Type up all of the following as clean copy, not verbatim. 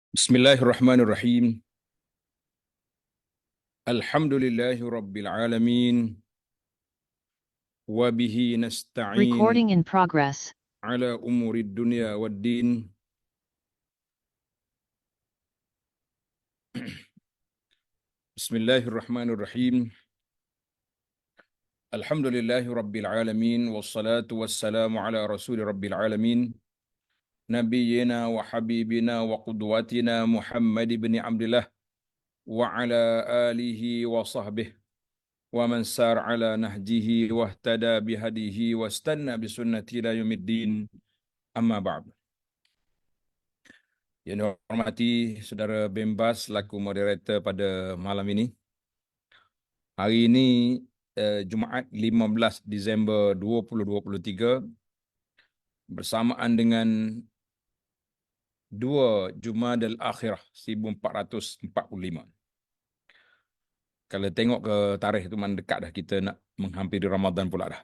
Bismillahirrahmanirrahim. Alhamdulillahi rabbil alamin. Wa bihi nasta'in Recording in progress. ala umurid dunya waddin. Bismillahirrahmanirrahim. Alhamdulillahi rabbil alamin. Wassalatu wassalamu ala rasuli rabbil alamin. Nabiyyina wa habibina wa qudwatina Muhammad ibn Abdullah wa ala alihi wa sahbihi wa man sar ala nahjihi wa ihtada bihadihi wa istanna bisunnati ila yaumiddin. Amma ba'd. Yang dihormati Saudara Bembas selaku moderator pada malam ini. Hari ini Jumaat 15 Disember 2023 bersamaan dengan 2 Jumadal Akhirah 1445. Kalau tengok ke tarikh itu mana dekat dah kita nak menghampiri Ramadan pula dah.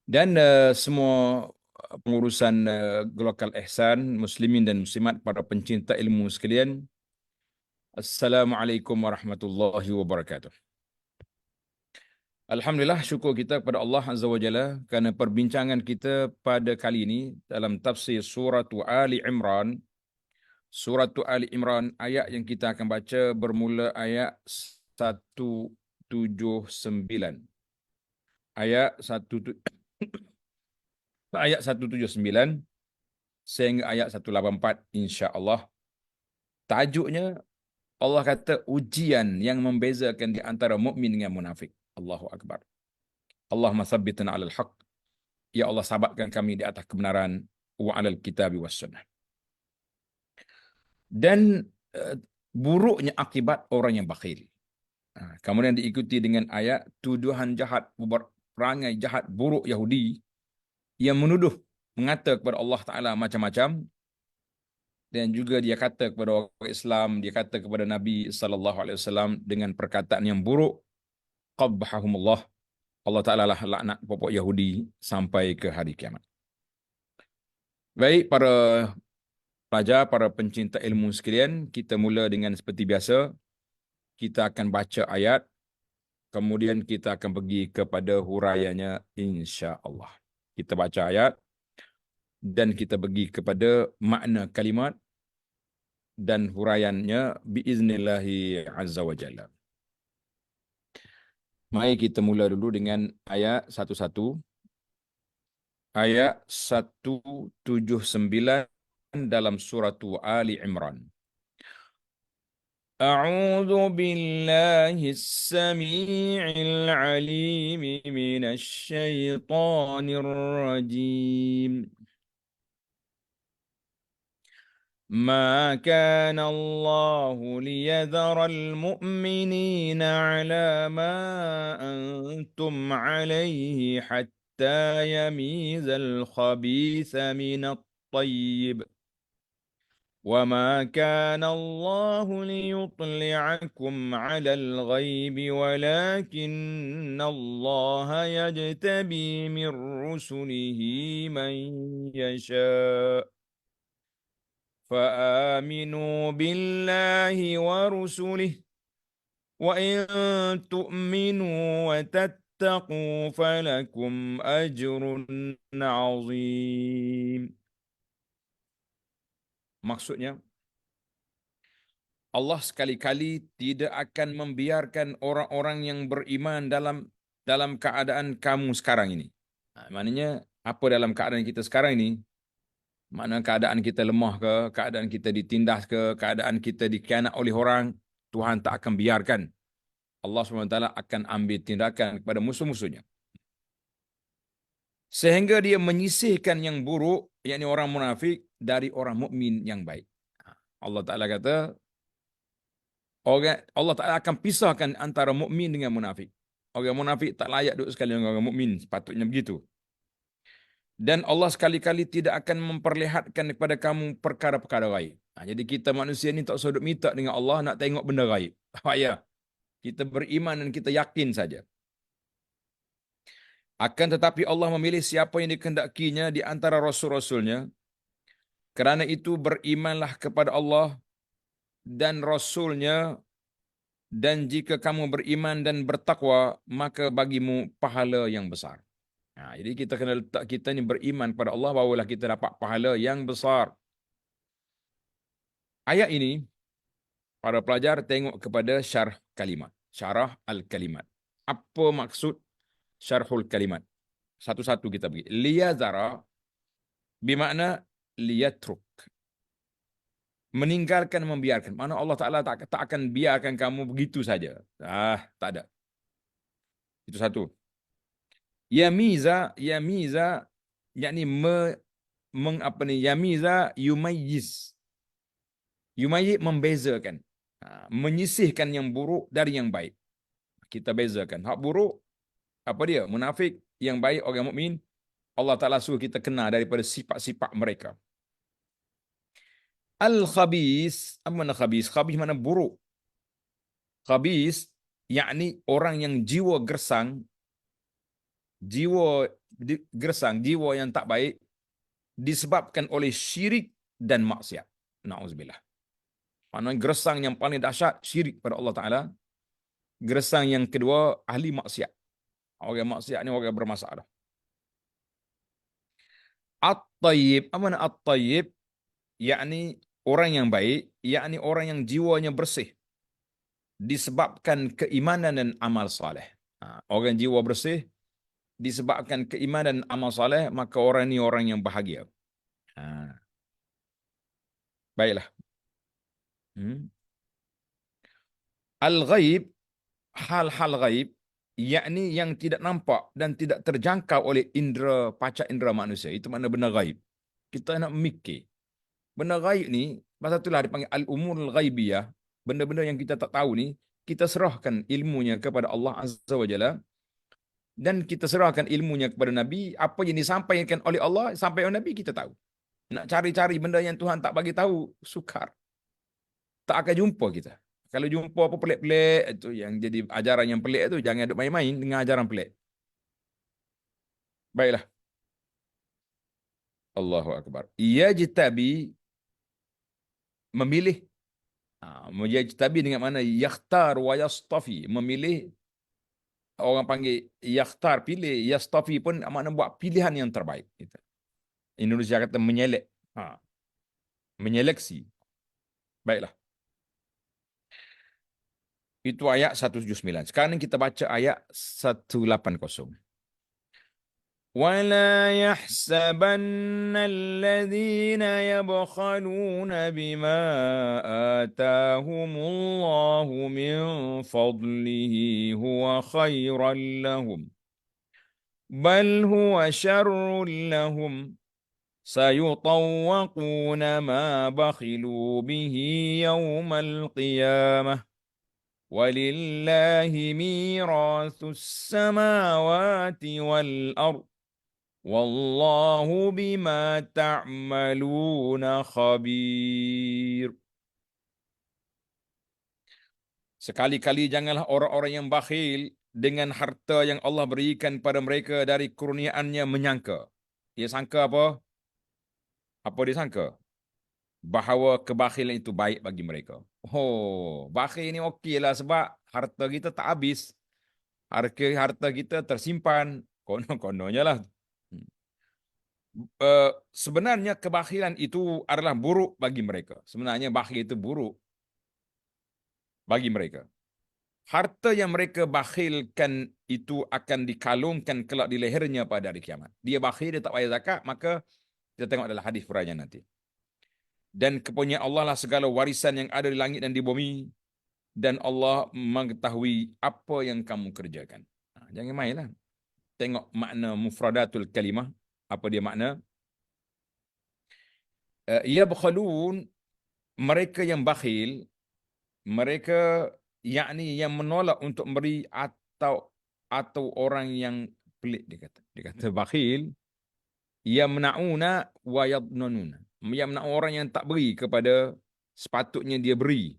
Dan semua pengurusan Global Ihsan, Muslimin dan Muslimat, para pencinta ilmu sekalian, Assalamualaikum warahmatullahi wabarakatuh. Alhamdulillah, syukur kita kepada Allah Azza wa Jalla kerana perbincangan kita pada kali ini dalam tafsir surah Ali Imran. Surah Ali Imran, ayat yang kita akan baca bermula ayat 179. Ayat 179 sehingga ayat 184 insya-Allah. Tajuknya, Allah kata ujian yang membezakan di antara mukmin dengan munafik. Allahu Akbar. Allahumma thabbitna 'alal haqq. Ya Allah, sabatkan kami di atas kebenaran, wa 'alal kitabi was sunnah. Dan buruknya akibat orang yang bakhil. Kemudian diikuti dengan ayat tuduhan jahat, perangai jahat buruk Yahudi yang menuduh, mengata kepada Allah Ta'ala macam-macam. Dan juga dia kata kepada orang Islam, dia kata kepada Nabi SAW dengan perkataan yang buruk. Qabbahahumullah. Allah Ta'ala lah laknat pokok Yahudi sampai ke hari kiamat. Baik, para pelajar, para pencinta ilmu sekalian, kita mula dengan seperti biasa. Kita akan baca ayat, kemudian kita akan pergi kepada huraiannya insya-Allah. Kita baca ayat dan kita pergi kepada makna kalimat dan huraiannya biiznillahi azza wa jalla. Mari kita mula dulu dengan ayat 11. Ayat 179 dalam surah Ali Imran. A'udzu billahi as-sami'il 'alim minasy syaithanir rajim. ما كان الله ليذر المؤمنين على ما أنتم عليه حتى يميز الخبيث من الطيب وما كان الله ليطلعكم على الغيب ولكن الله يجتبي من رسله من يشاء فآمنوا بالله ورسله وإن تؤمنوا وتتقوا فلكم أجر عظيم. Maksudnya, Allah sekali-kali tidak akan membiarkan orang-orang yang beriman dalam keadaan kamu sekarang ini. Maknanya, apa dalam keadaan kita sekarang ini? Mana keadaan kita lemah ke, keadaan kita ditindas ke, keadaan kita dikhianat oleh orang, Tuhan tak akan biarkan. Allah SWT akan ambil tindakan kepada musuh-musuhnya. Sehingga dia menyisihkan yang buruk, yakni orang munafik, dari orang mukmin yang baik. Allah Ta'ala kata, Allah Ta'ala akan pisahkan antara mukmin dengan munafik. Orang munafik tak layak duduk sekali dengan orang mukmin, sepatutnya begitu. Dan Allah sekali-kali tidak akan memperlihatkan kepada kamu perkara-perkara gaib. Jadi kita manusia ni tak sodok minta dengan Allah nak tengok benda gaib. Ya, kita beriman dan kita yakin saja. Akan tetapi Allah memilih siapa yang dikehendakinya di antara rasul-rasulnya. Kerana itu berimanlah kepada Allah dan Rasul-Nya, dan jika kamu beriman dan bertakwa, maka bagimu pahala yang besar. Jadi kita kena letak kita ni beriman kepada Allah, barulah kita dapat pahala yang besar. Ayat ini, para pelajar tengok kepada syarah kalimat. Syarah al-kalimat. Apa maksud syarhul kalimat? Satu-satu kita pergi. Liyazara bermakna liyatruk. Meninggalkan, membiarkan. Mana Allah Ta'ala tak akan biarkan kamu begitu saja. Tak ada. Itu satu. Yamiza, yakni yamiza yumayyiz. Yumayyiz membezakan. Menyisihkan yang buruk dari yang baik. Kita bezakan. Hak buruk, apa dia? Munafik. Yang baik, orang mukmin. Allah Ta'ala suruh kita kenal daripada sifat-sifat mereka. Al-khabis, apa makna khabis? Khabis mana buruk. Khabis, yakni orang yang jiwa gersang, jiwa yang tak baik, disebabkan oleh syirik dan maksiat. Na'udzubillah. Maksudnya gersang yang paling dahsyat, syirik pada Allah Ta'ala. Gersang yang kedua, ahli maksiat. Orang maksiat ni orang bermasalah. At-tayyib, apa makna at-tayyib? Yakni orang yang baik, yakni orang yang jiwanya bersih disebabkan keimanan dan amal saleh. Orang jiwa bersih disebabkan keimanan dan amal saleh, maka orang ni orang yang bahagia. Baiklah. Al-ghaib, hal-hal ghaib, yakni yang tidak nampak dan tidak terjangkau oleh indera, panca indera manusia. Itu makna benda ghaib. Kita nak mikir. Benda ghaib ni, pasal itulah dipanggil al-umurul ghaibiyah. Benda-benda yang kita tak tahu ni, kita serahkan ilmunya kepada Allah Azza wa Jalla, dan kita serahkan ilmunya kepada Nabi. Apa yang disampaikan oleh Allah, sampai oleh Nabi, kita tahu. Nak cari-cari benda yang Tuhan tak bagi tahu, sukar. Tak akan jumpa kita. Kalau jumpa apa pelik-pelik, itu yang jadi ajaran yang pelik itu, jangan duk main-main dengan ajaran pelik. Baiklah. Allahu Akbar. Yajtabi, memilih. Yajtabi dengan mana? Yakhtar wa yastafi. Memilih, orang panggil yakhtar, pilih. Yastafi pun makna buat pilihan yang terbaik. Indonesia kata menyelek. Menyeleksi. Baiklah. Itu ayat 179. Sekarang kita baca ayat 180. وَلَا يَحْسَبَنَّ الَّذِينَ يَبْخَلُونَ بِمَا آتَاهُمُ اللَّهُ مِنْ فَضْلِهِ هُوَ خَيْرًا لَهُمْ بَلْ هُوَ شَرٌّ لَهُمْ سَيُطَوَّقُونَ مَا بَخِلُوا بِهِ يَوْمَ الْقِيَامَةِ وَلِلَّهِ مِيرَاثُ السَّمَاوَاتِ وَالْأَرْضِ Wallahu bima ta'maluna khabir. Sekali-kali janganlah orang-orang yang bakhil dengan harta yang Allah berikan pada mereka dari kurniaannya menyangka. Dia sangka apa? Apa dia sangka? Bahawa kebakhilan itu baik bagi mereka. Oh, bakhil ni okeylah sebab harta kita tak habis. Harta kita tersimpan. Konon-kononnya lah. Sebenarnya kebakhilan itu adalah buruk bagi mereka. Sebenarnya bakhil itu buruk bagi mereka. Harta yang mereka bakhilkan itu akan dikalungkan kelak di lehernya pada hari kiamat. Dia bakhil, dia tak bayar zakat, maka kita tengok adalah hadis furanya nanti. Dan kepunyaan Allah lah segala warisan yang ada di langit dan di bumi, dan Allah mengetahui apa yang kamu kerjakan. Jangan mainlah. Tengok makna mufradatul kalimah. Apa dia makna? Yabkhalun, mereka yang bakhil, mereka yakni yang menolak untuk memberi, atau orang yang pelik, dia kata bakhil, yamnauna wa yadnununa, yamna'u, orang yang tak beri kepada sepatutnya dia beri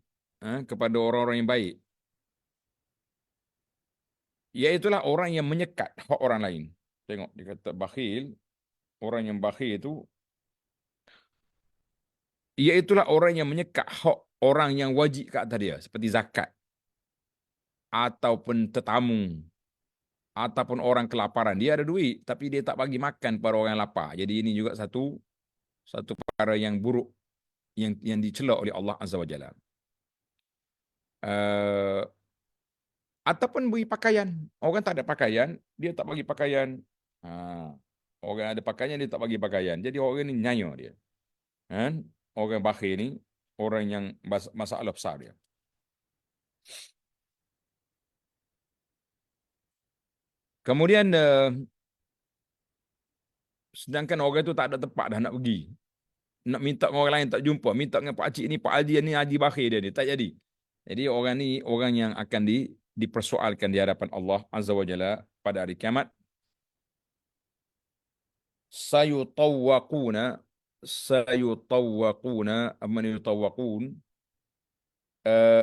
kepada orang-orang yang baik, iaitulah orang yang menyekat hak orang lain. Tengok dia kata bakhil, orang yang bakhil itu Iaitulah orang yang menyekat hak orang yang wajib ke atas dia, seperti zakat, ataupun tetamu, ataupun orang kelaparan. Dia ada duit, tapi dia tak bagi makan para orang yang lapar. Jadi ini juga satu perkara yang buruk yang dicela oleh Allah Azza wa Jalla. Ataupun beri pakaian. Orang tak ada pakaian, dia tak bagi pakaian. Ha. Orang ada pakaian, dia tak bagi pakaian. Jadi orang ni nyaya dia. Kan? Orang bakhil ni, orang yang masalah besar dia. Kemudian, sedangkan orang tu tak ada tempat dah nak pergi. Nak minta dengan orang lain tak jumpa. Minta dengan Pak Cik ni, Pak Haji ni, Haji Bakhir dia ni. Tak jadi. Jadi orang ni, orang yang akan dipersoalkan di hadapan Allah Azza wa Jalla pada hari kiamat. Sayutawwaquna amman yutawwaqun,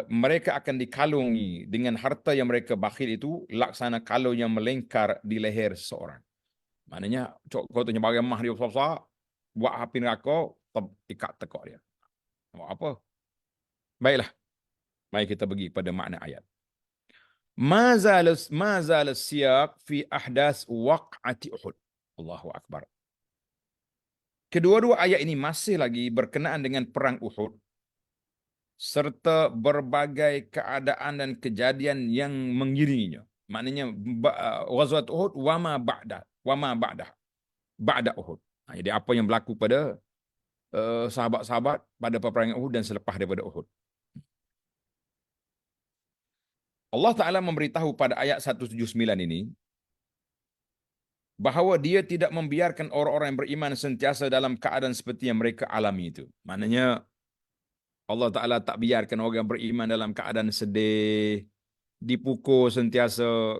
mereka akan dikalungi dengan harta yang mereka bakhil itu laksana kalung yang melingkar di leher seseorang. Maknanya kau tu nyebar mah dia besar-besar, buat api neraka, ikat tekak dia. Buat apa? Baiklah. Mari kita pergi pada makna ayat. Mazal siyaq fi ahdas waq'ati Uhud. Allahu akbar. Kedua-dua ayat ini masih lagi berkenaan dengan perang Uhud serta berbagai keadaan dan kejadian yang mengiringinya. Maknanya Ghazwat Uhud ba'da Uhud. Jadi apa yang berlaku pada sahabat-sahabat pada peperangan Uhud dan selepas daripada Uhud. Allah Ta'ala memberitahu pada ayat 179 ini bahawa dia tidak membiarkan orang-orang yang beriman sentiasa dalam keadaan seperti yang mereka alami itu. Maknanya Allah Ta'ala tak biarkan orang yang beriman dalam keadaan sedih, dipukul sentiasa,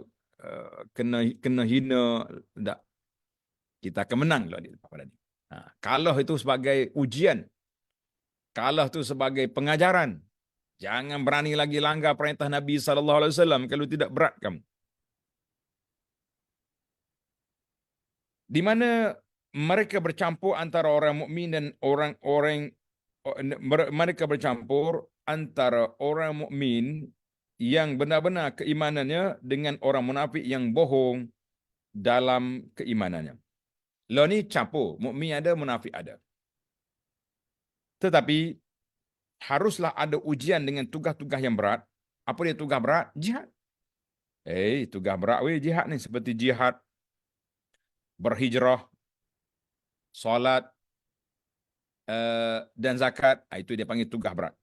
kena hina. Tak. Kita akan menang pada ini. Kalah itu sebagai ujian. Kalah itu sebagai pengajaran. Jangan berani lagi langgar perintah Nabi SAW kalau tidak berat kamu. Di mana mereka bercampur antara orang mukmin dan mereka bercampur antara orang mukmin yang benar-benar keimanannya dengan orang munafik yang bohong dalam keimanannya. Lo ni campur, mukmin ada, munafik ada. Tetapi haruslah ada ujian dengan tugas-tugas yang berat. Apa dia tugas berat? Jihad. Tugas berat jihad ni, seperti jihad, berhijrah, solat, dan zakat. Itu dia panggil tugas berat.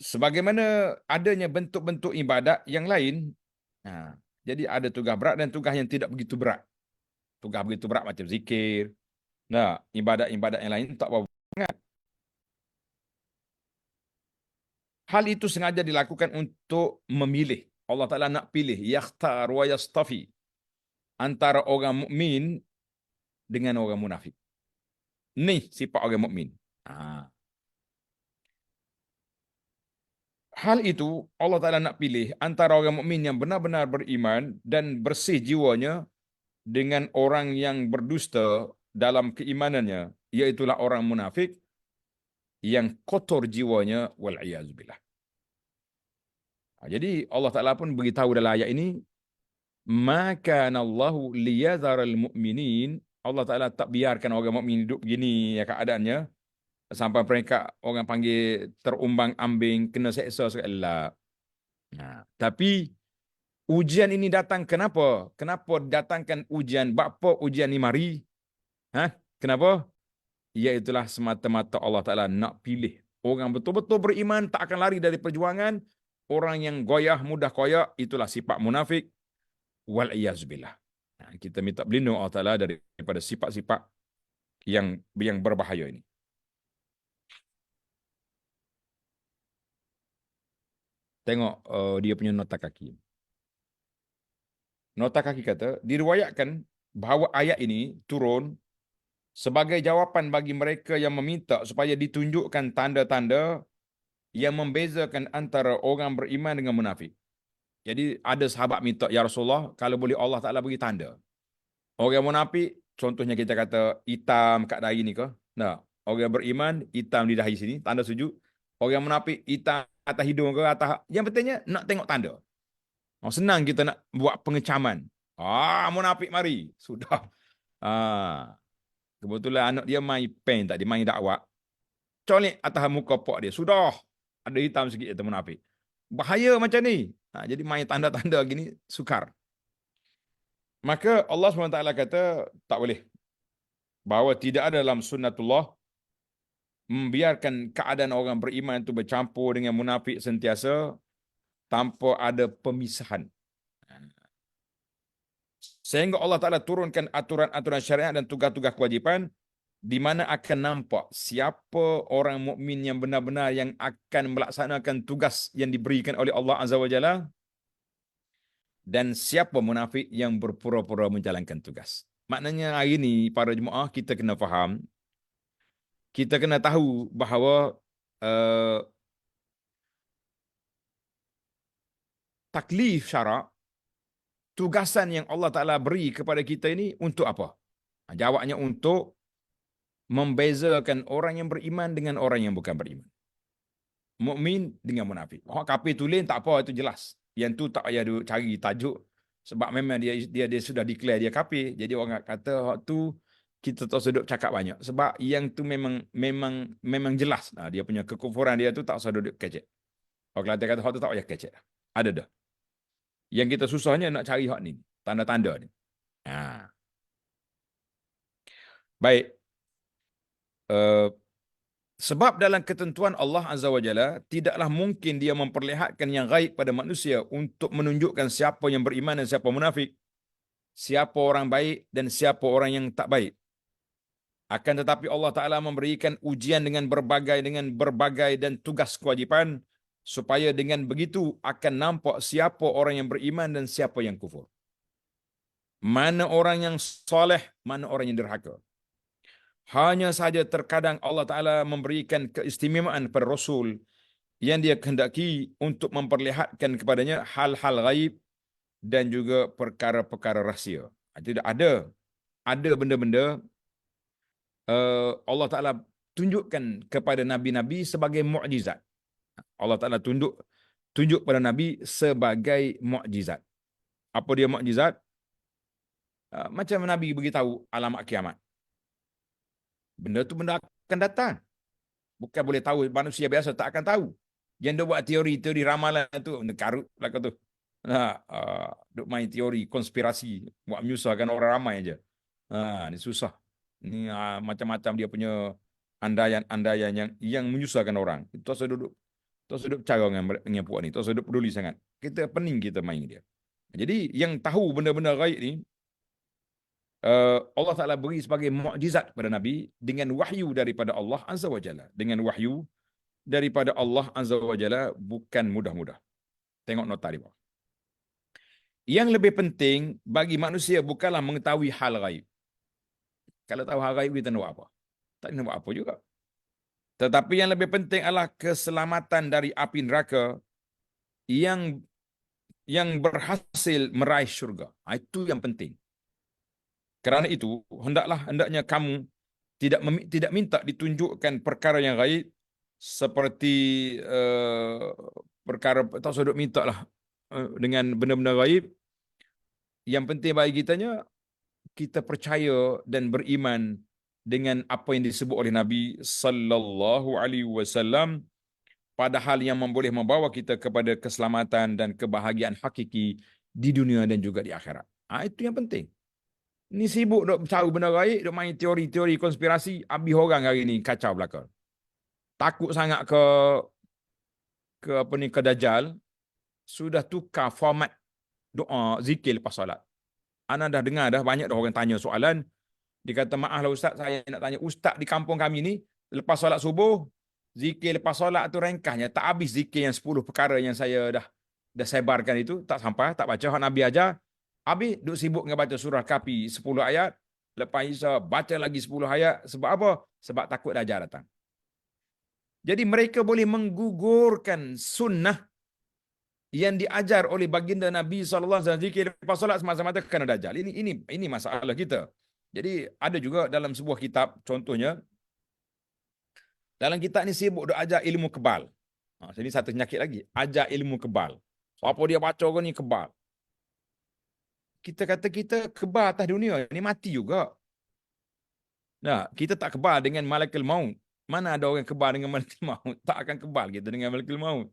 Sebagaimana adanya bentuk-bentuk ibadat yang lain, jadi ada tugas berat dan tugas yang tidak begitu berat. Tugas begitu berat macam zikir. Ibadat-ibadat yang lain tak apa sangat. Hal itu sengaja dilakukan untuk memilih. Allah Ta'ala nak pilih. Yakhtar wa yastafi. Antara orang mukmin dengan orang munafik. Ni sifat orang mukmin. Hal itu Allah Ta'ala nak pilih antara orang mukmin yang benar-benar beriman dan bersih jiwanya dengan orang yang berdusta dalam keimanannya, iaitulah orang munafik yang kotor jiwanya, wal'iyazubillah. Jadi Allah Ta'ala pun beritahu dalam ayat ini, maka Allahu liyadharal mu'minin, Allah Ta'ala tak biarkan orang mukmin hidup begini keadaannya sampai mereka orang panggil terumbang ambing, kena seksa sekali. Tapi ujian ini datang kenapa? Kenapa datangkan ujian? Bapa ujian ni mari? Kenapa? Iaitulah semata-mata Allah Ta'ala nak pilih orang betul-betul beriman, tak akan lari dari perjuangan. Orang yang goyah, mudah koyak, itulah sifat munafik. Wal'iyazubillah. Kita minta berlindung Allah Ta'ala daripada sifat-sifat yang berbahaya ini. Tengok dia punya nota kaki. Nota kaki kata, diriwayatkan bahawa ayat ini turun sebagai jawapan bagi mereka yang meminta supaya ditunjukkan tanda-tanda yang membezakan antara orang beriman dengan munafik. Jadi ada sahabat minta, ya Rasulullah, kalau boleh Allah Ta'ala bagi tanda. Orang munafik, contohnya kita kata hitam kat dahi ni ke? Tak. Orang beriman hitam di dahi sini, tanda sujud. Orang munafik hitam atas hidung ke atas. Yang pentingnya nak tengok tanda. Senang kita nak buat pengecaman. Munafik mari. Sudah. Ah, kebetulan anak dia main pen tak, dia main dakwah. Colek atas muka pak dia. Sudah. Ada hitam sikit itu munafik. Bahaya macam ni. Jadi main tanda-tanda gini sukar. Maka Allah SWT kata tak boleh. Bahawa tidak ada dalam sunnatullah membiarkan keadaan orang beriman itu bercampur dengan munafik sentiasa tanpa ada pemisahan. Sehingga Allah Ta'ala turunkan aturan-aturan syariat dan tugas-tugas kewajipan di mana akan nampak siapa orang mukmin yang benar-benar yang akan melaksanakan tugas yang diberikan oleh Allah Azza wa Jalla dan siapa munafik yang berpura-pura menjalankan tugas. Maknanya hari ini para jemaah kita kena faham, kita kena tahu bahawa taklif syarak, tugasan yang Allah Ta'ala beri kepada kita ini untuk apa? Jawabnya untuk membezakan orang yang beriman dengan orang yang bukan beriman. Mukmin dengan munafik. Orang kafir tulen tak apa, itu jelas. Yang tu tak payah cari tajuk sebab memang dia sudah declare dia kafir. Jadi orang kata hak tu kita tak usah duk cakap banyak sebab yang tu memang jelas. Dia punya kekufuran dia tu tak usah duk kecek. Orang Kelantan kata hak tu tak payah kecek. Ada dah. Yang kita susahnya nak cari hak ni, tanda-tanda ni. Baik. Sebab dalam ketentuan Allah Azza wa Jalla, tidaklah mungkin dia memperlihatkan yang gaib pada manusia untuk menunjukkan siapa yang beriman dan siapa munafik, siapa orang baik dan siapa orang yang tak baik. Akan tetapi Allah Ta'ala memberikan ujian dengan berbagai dan tugas kewajipan, supaya dengan begitu akan nampak siapa orang yang beriman dan siapa yang kufur. Mana orang yang soleh, mana orang yang derhaka. Hanya saja terkadang Allah Ta'ala memberikan keistimewaan kepada Rasul yang dia kehendaki untuk memperlihatkan kepadanya hal-hal gaib dan juga perkara-perkara rahsia. Tidak ada benda-benda Allah Ta'ala tunjukkan kepada Nabi-Nabi sebagai mukjizat. Allah Ta'ala tunjuk pada Nabi sebagai mukjizat. Apa dia mukjizat? Macam Nabi beritahu alamat kiamat. Benda tu benda akan datang. Bukan boleh tahu, manusia biasa tak akan tahu. Yang dia buat teori ramalan tu, karut lah kata tu. Duk main teori konspirasi, buat menyusahkan orang ramai aja. Ni susah. Ni macam-macam dia punya andaian yang menyusahkan orang. Itu saya duduk cara dengan puak ni. Itu saya duduk peduli sangat. Kita pening kita main dia. Jadi yang tahu benda-benda gaib ni, Allah Ta'ala beri sebagai mukjizat kepada Nabi dengan wahyu daripada Allah Azza wa Jalla. Dengan wahyu daripada Allah Azza wa Jalla bukan mudah-mudah. Tengok nota di bawah. Yang lebih penting bagi manusia bukanlah mengetahui hal gaib. Kalau tahu hal gaib kita nak buat apa? Tak nak buat apa juga. Tetapi yang lebih penting adalah keselamatan dari api neraka yang berhasil meraih syurga. Itu yang penting. Kerana itu, hendaknya kamu tidak minta ditunjukkan perkara yang gaib seperti perkara tak usah duk minta lah dengan benda-benda gaib. Yang penting bagi kitanya, kita percaya dan beriman dengan apa yang disebut oleh Nabi sallallahu alaihi wasallam, padahal yang boleh membawa kita kepada keselamatan dan kebahagiaan hakiki di dunia dan juga di akhirat. Itu yang penting. Ni sibuk duk cari benda gaib, duk main teori-teori konspirasi, habis orang hari ni kacau belaka. Takut sangat ke Dajjal, sudah tukar format doa zikir lepas solat. Ana dah dengar dah banyak dah orang tanya soalan. Dia kata, maaflah ustaz, saya nak tanya, ustaz di kampung kami ni lepas solat subuh, zikir lepas solat tu ringkasnya tak habis zikir yang 10 perkara yang saya dah sebarkan itu, tak sampai, tak baca hak Nabi ajar. Habis duk sibuk dengan baca surah Kafi 10 ayat, lepas Isa baca lagi 10 ayat. Sebab apa? Sebab takut Dajjal datang. Jadi mereka boleh menggugurkan sunnah yang diajar oleh baginda Nabi SAW, zikir lepas solat semasa-masa kerana Dajjal. Ini masalah kita. Jadi ada juga dalam sebuah kitab, contohnya Dalam kita ni sibuk duk ajar ilmu kebal. Jadi satu penyakit lagi, ajar ilmu kebal. So, apa dia baca ke ni kebal. Kita kata kita kebal atas dunia, ni mati juga. Nah, kita tak kebal dengan malakul maut. Mana ada orang kebal dengan malakul maut? Tak akan kebal kita dengan malakul maut.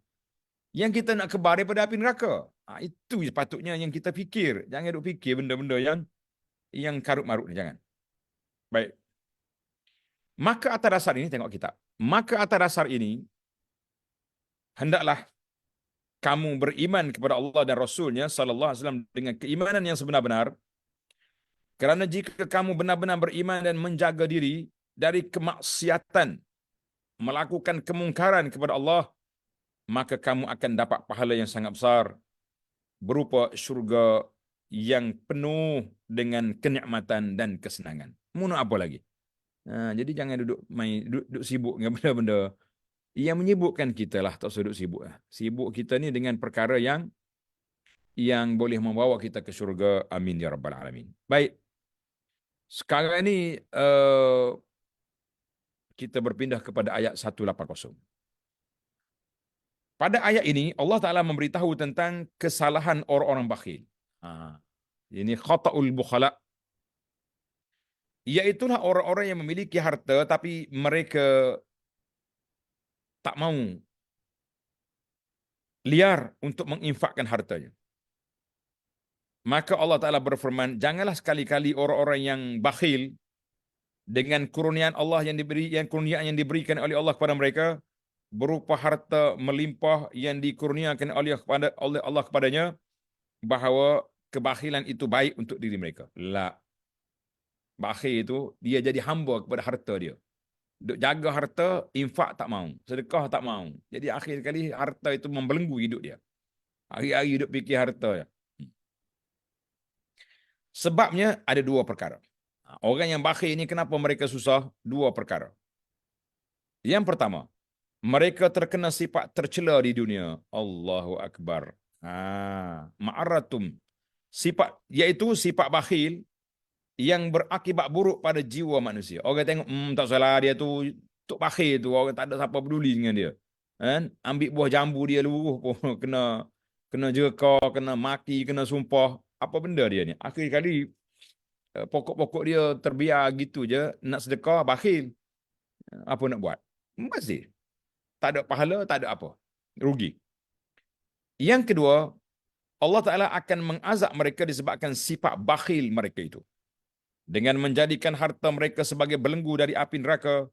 Yang kita nak kebal daripada api neraka. Itu sepatutnya yang kita fikir. Jangan duk fikir benda-benda yang karut-marut ni, jangan. Baik. Maka atas dasar ini, tengok kita. Maka atas dasar ini, hendaklah kamu beriman kepada Allah dan Rasulnya sallallahu alaihi wasallam dengan keimanan yang sebenar-benar. Kerana jika kamu benar-benar beriman dan menjaga diri dari kemaksiatan, melakukan kemungkaran kepada Allah, maka kamu akan dapat pahala yang sangat besar berupa syurga yang penuh dengan kenikmatan dan kesenangan. Mau nak apa lagi? Jadi jangan duduk sibuk dengan benda-benda yang menyibukkan kita lah. Tak usah duduk sibuk lah. Sibuk kita ni dengan perkara yang boleh membawa kita ke syurga. Amin ya rabbal alamin. Baik. Sekarang ni kita berpindah kepada ayat 180. Pada ayat ini Allah Ta'ala memberitahu tentang kesalahan orang-orang bakhil. Ini khata'ul bukhala. Iaitulah orang-orang yang memiliki harta tapi mereka tak mau liar untuk menginfakkan hartanya. Maka Allah Ta'ala berfirman, janganlah sekali-kali orang-orang yang bakhil dengan kurniaan Allah kurniaan yang diberikan oleh Allah kepada mereka berupa harta melimpah yang dikurniakan oleh Allah kepadanya, bahawa kebakhilan itu baik untuk diri mereka. La. Bakhil itu dia jadi hamba kepada harta dia. Duk jaga harta, infak tak mau, sedekah tak mau. Jadi akhir sekali harta itu membelenggu hidup dia. Hari-hari duk fikir harta dia. Sebabnya ada dua perkara. Orang yang bakhil ini kenapa mereka susah? Dua perkara. Yang pertama, mereka terkena sifat tercela di dunia. Allahu Akbar. Ma'aratum. Sifat, iaitu sifat bakhil yang berakibat buruk pada jiwa manusia. Orang tengok, tak salah dia tu, tok bakhil tu, orang tak ada siapa peduli dengan dia. Kan? Ambil buah jambu dia luruh pun kena jerka, kena maki, kena sumpah. Apa benda dia ni? Akhir kali pokok-pokok dia terbiar gitu je, nak sedekah, bakhil. Apa nak buat? Masih. Tak ada pahala, tak ada apa. Rugi. Yang kedua, Allah Ta'ala akan mengazab mereka disebabkan sifat bakhil mereka itu. Dengan menjadikan harta mereka sebagai belenggu dari api neraka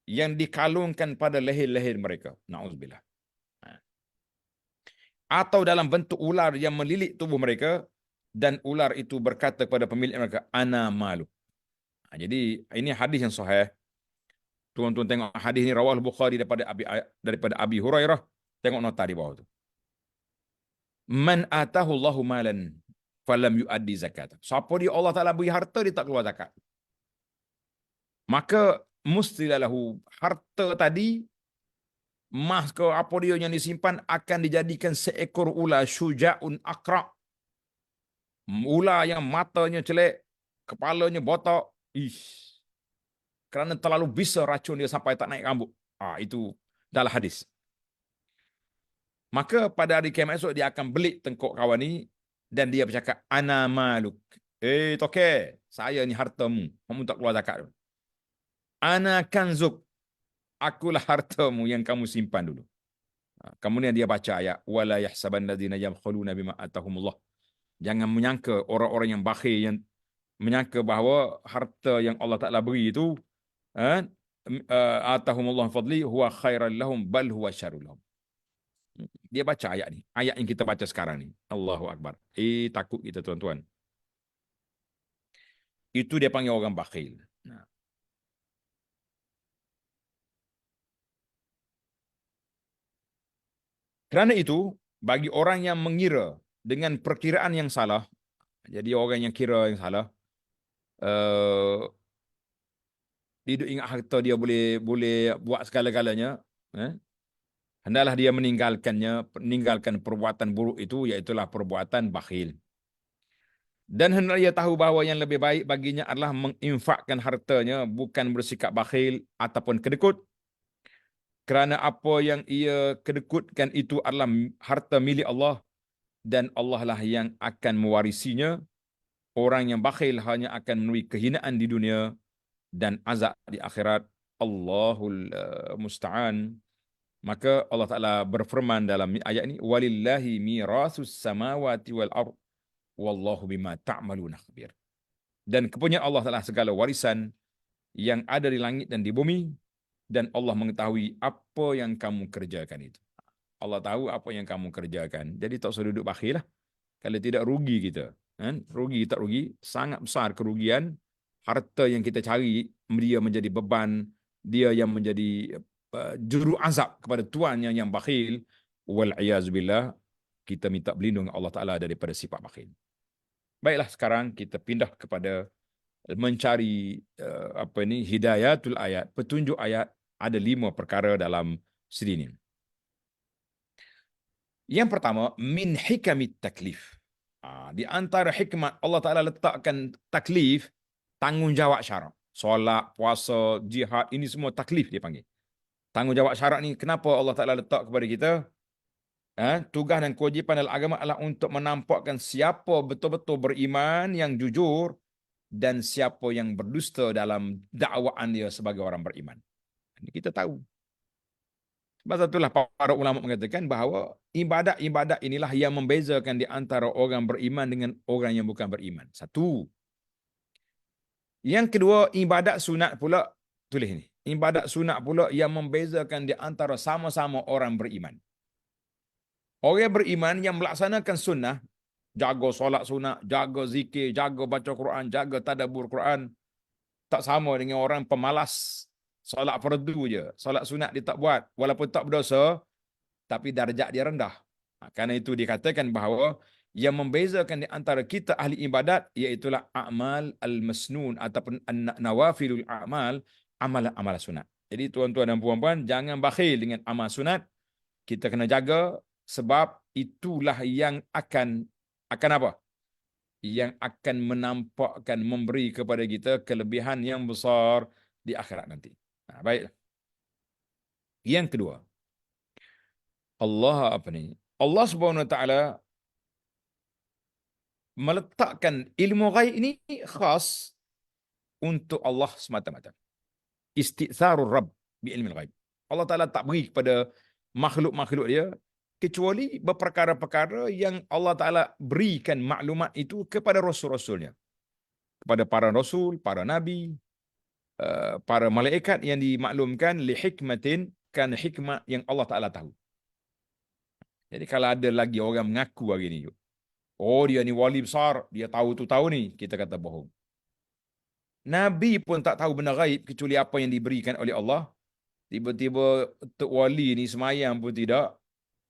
yang dikalungkan pada leher-leher mereka. Na'udzubillah. Atau dalam bentuk ular yang melilit tubuh mereka, dan ular itu berkata kepada pemilik mereka, ana malu. Jadi ini hadis yang sahih. Tuan-tuan tengok hadis ni rawah Bukhari daripada Abi Hurairah. Tengok nota di bawah tu. Man atahu Allahu malan falam yuaddi zakat. Siapa dia Allah Ta'ala beri harta, dia tak keluar zakat. Maka mustilah lahu, harta tadi, emas ke apa dia yang disimpan, akan dijadikan seekor ular syuja'un aqra'. Ular yang matanya celek, kepalanya botak. Kerana terlalu bisa racun dia sampai tak naik rambut. Itu dalam hadis. Maka pada hari kiamat esok dia akan belik tengkok kawan ni dan dia bercakap, ana maluk. Toke, saya ni hartamu. Kamu tak keluar zakat. Ana kanzuk. Akulah hartamu yang kamu simpan dulu. Kemudian dia baca ayat, wala yahsaban ladzina yabkhuluna bima atahumullah. Jangan menyangka orang-orang yang bakhil, yang menyangka bahawa harta yang Allah Ta'ala beri itu, atahumullah fadli huwa khairan lahum bal huwa syarrul lahum. Dia baca ayat ni, ayat yang kita baca sekarang ni. Allahu Akbar. Takut kita tuan-tuan. Itu dia panggil orang bakhil. Kerana itu, bagi orang yang mengira dengan perkiraan yang salah, jadi orang yang kira yang salah, dia ingat harta dia boleh buat segala-galanya, hendaklah dia meninggalkan perbuatan buruk itu, iaitulah perbuatan bakhil. Dan hendaklah dia tahu bahawa yang lebih baik baginya adalah menginfakkan hartanya, bukan bersikap bakhil ataupun kedekut. kerana apa yang ia kedekutkan itu adalah harta milik Allah dan Allah lah yang akan mewarisinya. Orang yang bakhil hanya akan menemui kehinaan di dunia dan azab di akhirat. Allahul musta'an. Maka Allah Ta'ala berfirman dalam ayat ini, walillahi mirasus samawati wal ard wallahu bima ta'maluna khabir. Dan kepunyaan Allah Ta'ala segala warisan yang ada di langit dan di bumi, dan Allah mengetahui apa yang kamu kerjakan itu. Allah tahu apa yang kamu kerjakan. Jadi tak usah duduk bakhil lah. Kalau tidak rugi kita. Kan? Rugi tak rugi, sangat besar kerugian. Harta yang kita cari, dia menjadi beban, dia yang menjadi juru azab kepada tuannya yang bakhil. Wal'iyazubillah, kita minta berlindung Allah Ta'ala daripada sifat bakhil. Baiklah, sekarang kita pindah kepada mencari hidayatul ayat, petunjuk ayat. Ada 5 perkara dalam siri ini. Yang pertama, min hikamit taklif. Di antara hikmat Allah Ta'ala letakkan taklif, tanggungjawab syarak. Solat, puasa, jihad, ini semua taklif dia panggil. Tanggungjawab syarak ni, kenapa Allah Ta'ala letak kepada kita? Tugas dan kewajipan dalam agama adalah untuk menampakkan siapa betul-betul beriman yang jujur dan siapa yang berdusta dalam dakwaan dia sebagai orang beriman. Ini kita tahu. Sebab itulah para ulama mengatakan bahawa ibadat-ibadat inilah yang membezakan di antara orang beriman dengan orang yang bukan beriman. Satu. Yang kedua, ibadat sunat pula, tulis ini. Ibadat sunat pula yang membezakan di antara sama-sama orang beriman. Orang beriman yang melaksanakan sunnah, jaga solat sunat, jaga zikir, jaga baca Quran, jaga tadabbur Quran, tak sama dengan orang pemalas. Solat fardu je, solat sunat dia tak buat, walaupun tak berdosa, tapi darjat dia rendah. Karena itu dikatakan bahawa yang membezakan di antara kita ahli ibadat, iaitulah a'mal al-masnun ataupun nawafilul a'mal, amal-amal sunat. Jadi tuan-tuan dan puan-puan, jangan bakhil dengan amal sunat. Kita kena jaga, sebab itulah yang akan apa? Yang akan menampakkan, memberi kepada kita kelebihan yang besar di akhirat nanti. Baiklah. Yang kedua, Allah Subhanahu Wa Taala meletakkan ilmu ghaib ini khas untuk Allah semata-mata. Istitharur Rabb bi ilmi ghaib. Allah Taala tak beri kepada makhluk-makhluk dia kecuali berperkara-perkara yang Allah Taala berikan maklumat itu kepada rasul-rasulnya. Kepada para rasul, para nabi, para malaikat yang dimaklumkan li hikmatin, kan hikmah yang Allah Ta'ala tahu. Jadi kalau ada lagi orang mengaku hari ni, oh dia ni wali besar, dia tahu tu tahu ni, kita kata bohong. Nabi pun tak tahu benda gaib kecuali apa yang diberikan oleh Allah. Tiba-tiba tok wali ni semayang pun tidak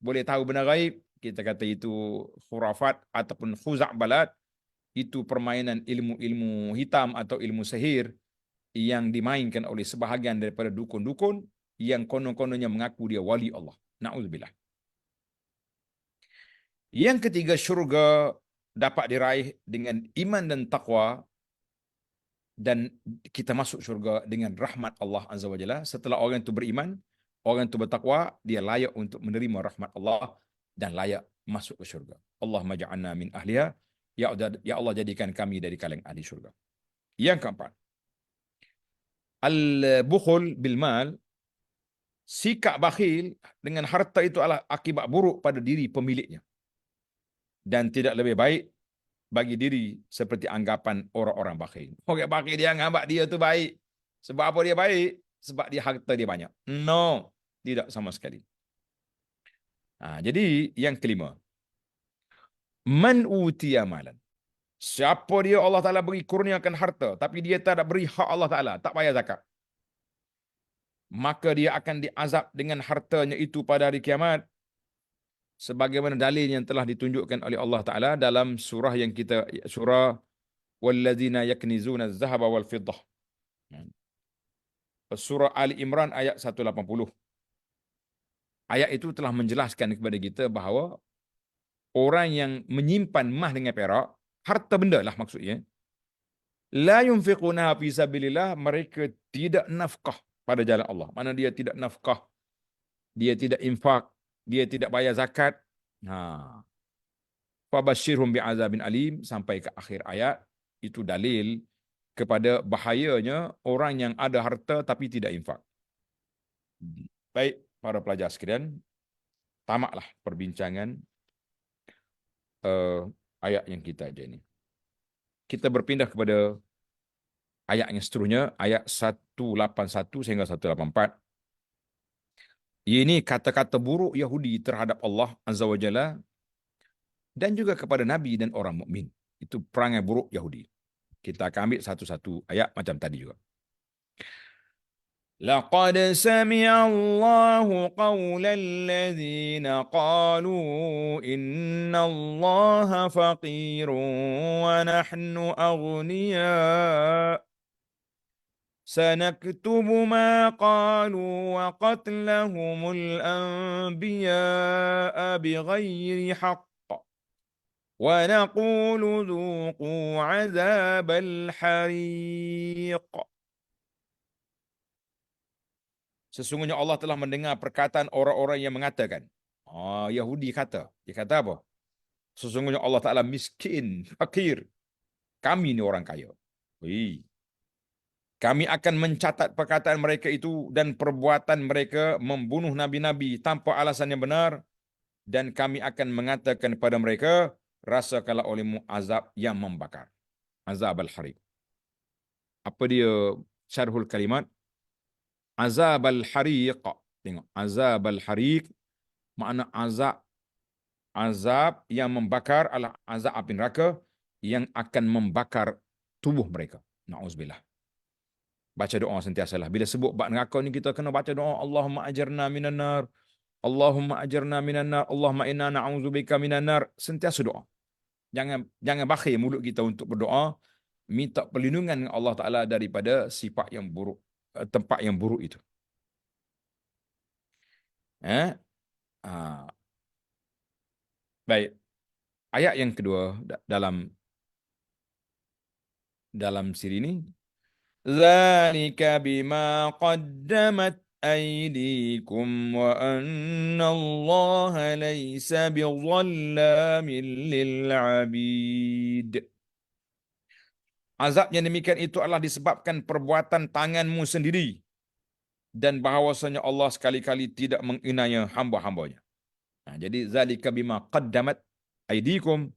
boleh tahu benda gaib, kita kata itu khurafat ataupun khuza'balat. Itu permainan ilmu-ilmu hitam atau ilmu sihir yang dimainkan oleh sebahagian daripada dukun-dukun yang konon-kononnya mengaku dia wali Allah. Na'udzubillah. Yang ketiga, syurga dapat diraih dengan iman dan taqwa, dan kita masuk syurga dengan rahmat Allah Azza wa Jalla. Setelah orang itu beriman, orang itu bertakwa, dia layak untuk menerima rahmat Allah dan layak masuk ke syurga. Allahumma ja'alna min ahliha. Ya Allah, jadikan kami dari kalangan ahli syurga. Yang keempat, al-bukhul bil mal, sikap bakhil dengan harta itu adalah akibat buruk pada diri pemiliknya. Dan tidak lebih baik bagi diri seperti anggapan orang-orang bakhil. Orang bakhil dia anggap dia tu baik. Sebab apa dia baik? Sebab dia harta dia banyak. No, tidak sama sekali. Jadi yang kelima, man utiya malan. Siapa dia Allah Ta'ala beri kurniakan harta, tapi dia tak ada beri hak Allah Ta'ala, tak bayar zakat, maka dia akan diazab dengan hartanya itu pada hari kiamat. Sebagaimana dalil yang telah ditunjukkan oleh Allah Ta'ala dalam surah yang kita, surah walladzina yaknizuna az-zahaba wal fiddah. Surah Ali Imran ayat 180. Ayat itu telah menjelaskan kepada kita bahawa orang yang menyimpan emas dengan perak, harta benda lah maksudnya, la yunfiquna fi sabilillah, mereka tidak nafkah pada jalan Allah. Mana dia tidak nafkah dia tidak infak, dia tidak bayar zakat. Ha. Fabashshirhum bi'adzabin alim sampai ke akhir ayat, itu dalil kepada bahayanya orang yang ada harta tapi tidak infak. Baik, para pelajar sekalian, tamatlah perbincangan ayat yang kita aja ini. Kita berpindah kepada ayat yang seterusnya, ayat 181 sehingga 184. Ini kata-kata buruk Yahudi terhadap Allah Azza wa Jalla dan juga kepada Nabi dan orang mukmin. Itu perangai buruk Yahudi. Kita akan ambil satu-satu ayat macam tadi juga. لقد سمع الله قول الذين قالوا إن الله فقير ونحن أغنياء سنكتب ما قالوا وقتلهم الأنبياء بغير حق ونقول ذوقوا عذاب الحريق. Sesungguhnya Allah telah mendengar perkataan orang-orang yang mengatakan, Yahudi kata, dia kata apa? Sesungguhnya Allah Ta'ala miskin, fakir. Kami ni orang kaya. Kami akan mencatat perkataan mereka itu dan perbuatan mereka membunuh nabi-nabi tanpa alasan yang benar. Dan kami akan mengatakan kepada mereka, rasakanlah olehmu azab yang membakar. Azab al-hariq. Apa dia syarhul kalimat? Azab al-hariq. Tengok, azab al-hariq makna azab yang membakar adalah azab api neraka yang akan membakar tubuh mereka. Na'udzubillah. Baca doa sentiasalah. Bila sebut bab neraka ni kita kena baca doa Allahumma ajarna minan nar. Allahumma ajarna minan nar. Allahumma inna na'udzubika minan nar. Sentiasa doa. Jangan bakhil mulut kita untuk berdoa, minta perlindungan Allah Taala daripada sifat yang buruk, tempat yang buruk itu. Baik. Ayat yang kedua dalam siri ini, zalika bima qaddamat aydikum wa anna Allah laysa bizallamin lil abid. Azab yang demikian itu adalah disebabkan perbuatan tanganmu sendiri dan bahawasanya Allah sekali-kali tidak menginaya hamba-hambanya. Jadi zalika bima qaddamat aydikum,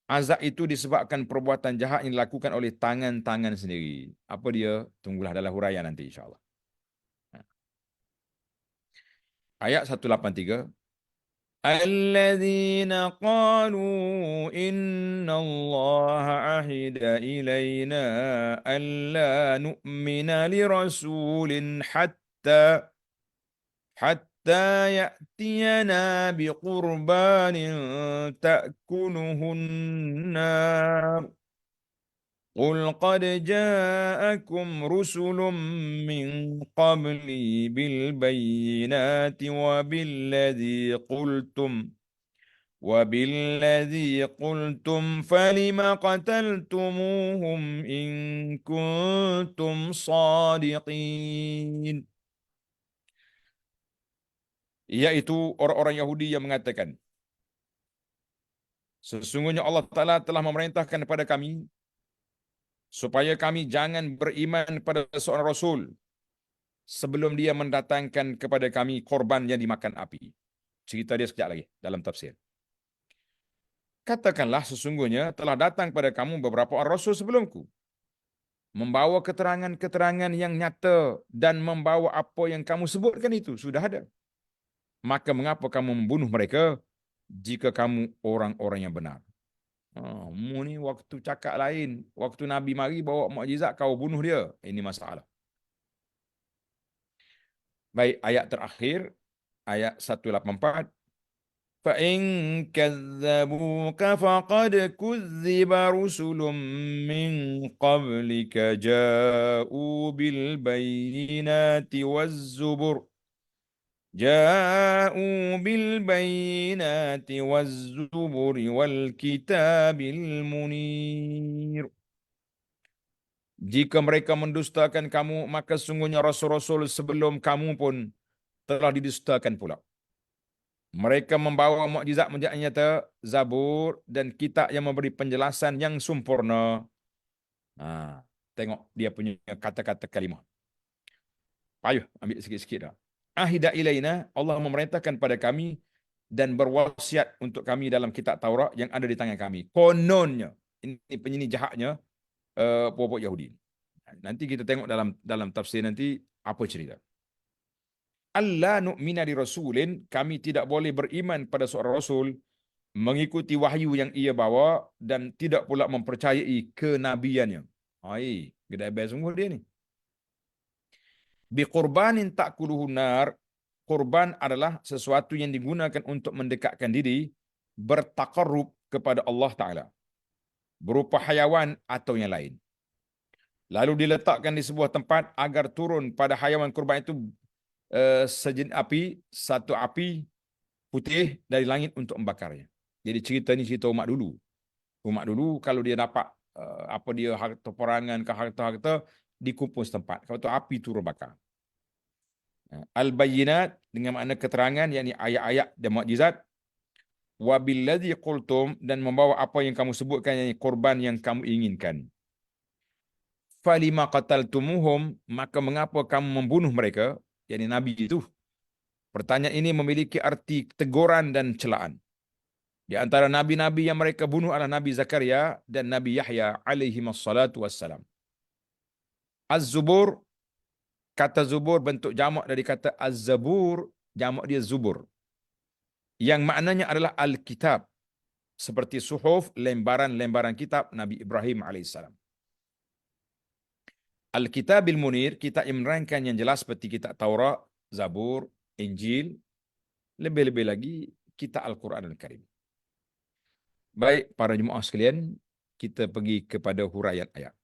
azab itu disebabkan perbuatan jahat yang dilakukan oleh tangan-tangan sendiri. Apa dia? Tunggulah dalam huraian nanti insya-Allah. Ayat 183. Alladzina qalu inna Allah ahida ilaina alla nu'mina li rasulin hatta ya'tiyana biqurbanin ta'kunuhun nar. قل قد جاءكم رسل من قبلي بالبينات وبالذي قلتم فلم قتلتموهم إن كنتم صادقين. Yaitu orang-orang Yahudi yang mengatakan, sesungguhnya Allah Ta'ala telah memerintahkan kepada kami supaya kami jangan beriman pada seorang Rasul sebelum dia mendatangkan kepada kami korban yang dimakan api. Cerita dia sekejap lagi dalam tafsir. Katakanlah sesungguhnya telah datang kepada kamu beberapa orang Rasul sebelumku, membawa keterangan-keterangan yang nyata dan membawa apa yang kamu sebutkan itu sudah ada. Maka mengapa kamu membunuh mereka jika kamu orang-orang yang benar? Mu ni waktu cakap lain. Waktu Nabi mari bawa mukjizat kau bunuh dia. Ini masalah. Baik, ayat terakhir. Ayat 184. فَإِنْ كَذَّبُوكَ فَقَدْ كُذِّبَ رُسُلٌ مِّن قَبْلِكَ جَاءُوا بِالْبَيِّنَاتِ وَالزُّبُرِ وَالْكِتَابِ الْمُنِيرِ. Jika mereka mendustakan kamu, maka sungguhnya rasul-rasul sebelum kamu pun telah didustakan pula. Mereka membawa mukjizat-mukjizat nyata, Zabur dan kitab yang memberi penjelasan yang sempurna. Tengok dia punya kata-kata kalimah. Payuh ambil sikit-sikit dah. Ahida ilaina, Allah memerintahkan pada kami dan berwasiat untuk kami dalam kitab Taurat yang ada di tangan kami. Kononnya, ini jahatnya puak-puak Yahudi. Nanti kita tengok dalam tafsir nanti apa cerita. Allah nu'mina li rasulin, kami tidak boleh beriman pada seorang rasul mengikuti wahyu yang ia bawa dan tidak pula mempercayai kenabiannya. Hai, gedai best sungguh dia ni. Biqurbanin ta'kuluhu nar, kurban adalah sesuatu yang digunakan untuk mendekatkan diri bertaqarrub kepada Allah Ta'ala, berupa hayawan atau yang lain. Lalu diletakkan di sebuah tempat agar turun pada hayawan kurban itu sejenis api, satu api putih dari langit untuk membakarnya. Jadi cerita ni cerita umat dulu. Umat dulu kalau dia dapat apa dia harta perangan ke harta-harta, dikumpul setempat. Kalau tu api turun bakar. Al-Bayyinat dengan makna keterangan, yakni ayat-ayat dan mukjizat. Wabilladzi qultum, dan membawa apa yang kamu sebutkan, yakni korban yang kamu inginkan. Falima qataltumuhum, maka mengapa kamu membunuh mereka, yakni nabi itu. Pertanyaan ini memiliki arti teguran dan celaan. Di antara nabi-nabi yang mereka bunuh adalah Nabi Zakaria dan Nabi Yahya alaihi wassalatu wassalam. Az-Zubur, kata Zubur bentuk jamak dari kata Az-Zabur, jamak dia Zubur, yang maknanya adalah Al-Kitab, seperti suhuf, lembaran-lembaran kitab Nabi Ibrahim alaihissalam. Al-Kitabil Munir, kitab yang menerangkan yang jelas seperti kitab Taurat, Zabur, Injil, lebih-lebih lagi kitab Al-Quran Al-Karim. Baik, para jemaah sekalian, kita pergi kepada huraian ayat.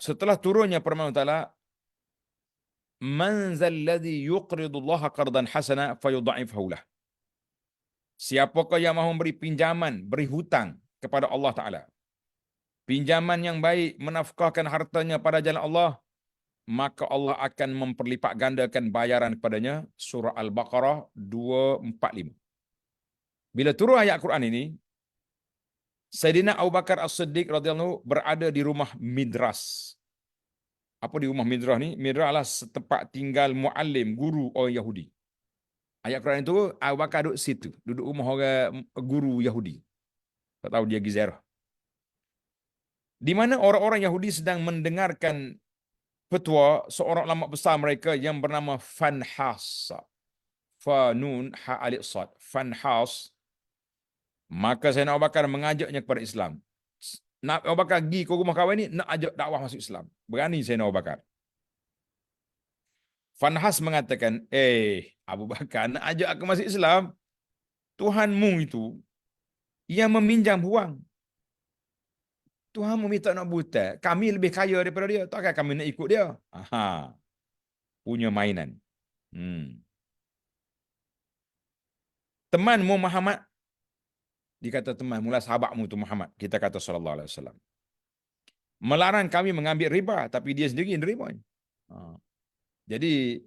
Setelah turunnya firman Allah, man zalladhi yuqridullaha qardan hasana fayudha'ifhu lah. Siapakah yang mahu memberi pinjaman, beri hutang kepada Allah Ta'ala, pinjaman yang baik, menafkahkan hartanya pada jalan Allah, maka Allah akan memperlipat gandakan bayaran kepadanya. Surah Al-Baqarah 245. Bila turun ayat Quran ini, Sayyidina Abu Bakar As-Siddiq radhiyallahu berada di rumah Midras. Apa di rumah Midras ni? Midras adalah setempat tinggal muallim, guru orang Yahudi. Ayat Quran itu Abu Bakar duduk situ, duduk rumah orang guru Yahudi. Tak tahu dia Gizerah. Di mana orang-orang Yahudi sedang mendengarkan petua seorang ulama besar mereka yang bernama Fanhas. Fanun ha alif sad. Fanhas. Maka Sayyidina Abu Bakar mengajaknya kepada Islam. Nak Abu Bakar pergi ke rumah kawan ni, nak ajak dakwah masuk Islam. Berani Sayyidina Abu Bakar. Fanhas mengatakan, Abu Bakar, nak ajak aku masuk Islam, Tuhanmu itu yang meminjam wang. Tuhanmu minta nak buta. Kami lebih kaya daripada dia. Takkan kami nak ikut dia? Aha. Punya mainan. Temanmu Muhammad, dikata teman, mula sahabatmu tu Muhammad, kita kata sallallahu alaihi wasallam, melarang kami mengambil riba, tapi dia sendiri yang nerima. Jadi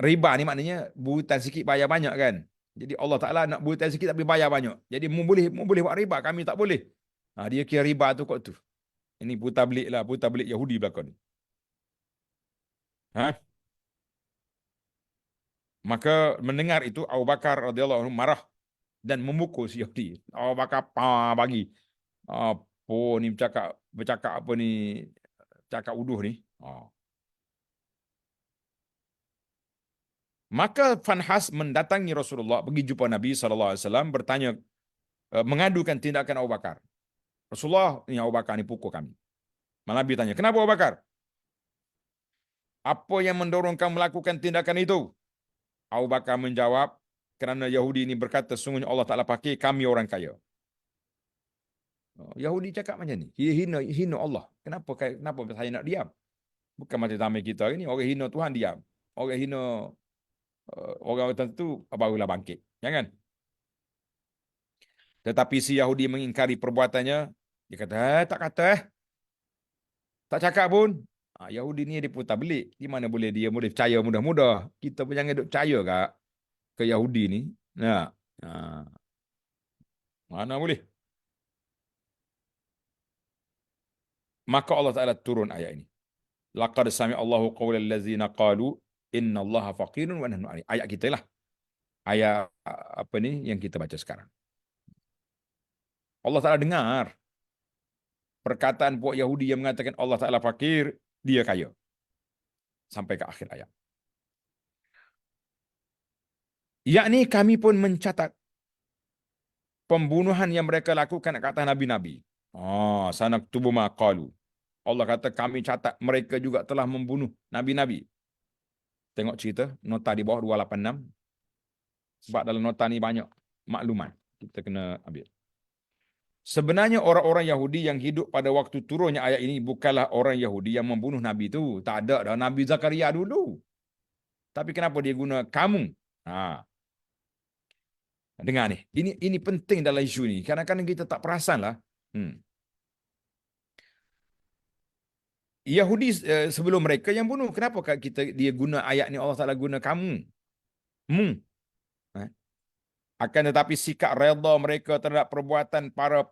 riba ni maknanya butan sikit bayar banyak kan. Jadi Allah Taala nak butan sikit tapi bayar banyak. Jadi mu boleh buat riba, kami tak boleh. Dia kira riba tu kok tu. Ini putar belik lah, putar belik Yahudi belakang ni. Maka mendengar itu Abu Bakar radhiyallahu anhu marah dan memukul si Yahudi. Abu Bakar bagi. Apa ni bercakap apa ni, cakap uduh ni. Maka Fanhas mendatangi Rasulullah, pergi jumpa Nabi SAW, bertanya, mengadukan tindakan Abu Bakar. Rasulullah, ni Abu Bakar ni pukul kami. Nabi tanya, kenapa Abu Bakar? Apa yang mendorong kamu melakukan tindakan itu? Abu Bakar menjawab, kerana Yahudi ini berkata, sungguhnya Allah Ta'ala pakai kami orang kaya. Yahudi cakap macam ni, hina Allah. Kenapa saya nak diam? Bukan macam zaman kita ni, orang hina Tuhan diam. Orang hina orang tertentu barulah bangkit. Jangan. Tetapi si Yahudi mengingkari perbuatannya. Dia kata, tak kata. Tak cakap pun. Yahudi ni dia putar belik. Di mana boleh dia boleh percaya mudah-mudah. Kita pun jangan duk percaya ke Yahudi ni. Nah, ha, mana boleh. Maka Allah Ta'ala turun ayat ini. Laqad sami'a Allahu qawla allazina qalu innallaha faqirun wa nahnu ghani. Ayat kita lah. Ayat apa ni yang kita baca sekarang. Allah Ta'ala dengar perkataan puak Yahudi yang mengatakan Allah Ta'ala fakir, dia kaya. Sampai ke akhir ayat. Yakni kami pun mencatat pembunuhan yang mereka lakukan ke atas Nabi-Nabi. Sanaktubu ma qalu. Allah kata kami catat mereka juga telah membunuh Nabi-Nabi. Tengok cerita, nota di bawah 286. Sebab dalam nota ni banyak maklumat. Kita kena ambil. Sebenarnya orang-orang Yahudi yang hidup pada waktu turunnya ayat ini bukanlah orang Yahudi yang membunuh Nabi itu. Tak ada dah Nabi Zakaria dulu. Tapi kenapa dia guna kamu? Dengar ni. Ini penting dalam isu ni. Kadang-kadang kita tak perasan lah. Yahudi sebelum mereka yang bunuh. Kenapa dia guna ayat ni Allah Ta'ala guna kamu? Akan tetapi sikap redha mereka terhadap perbuatan para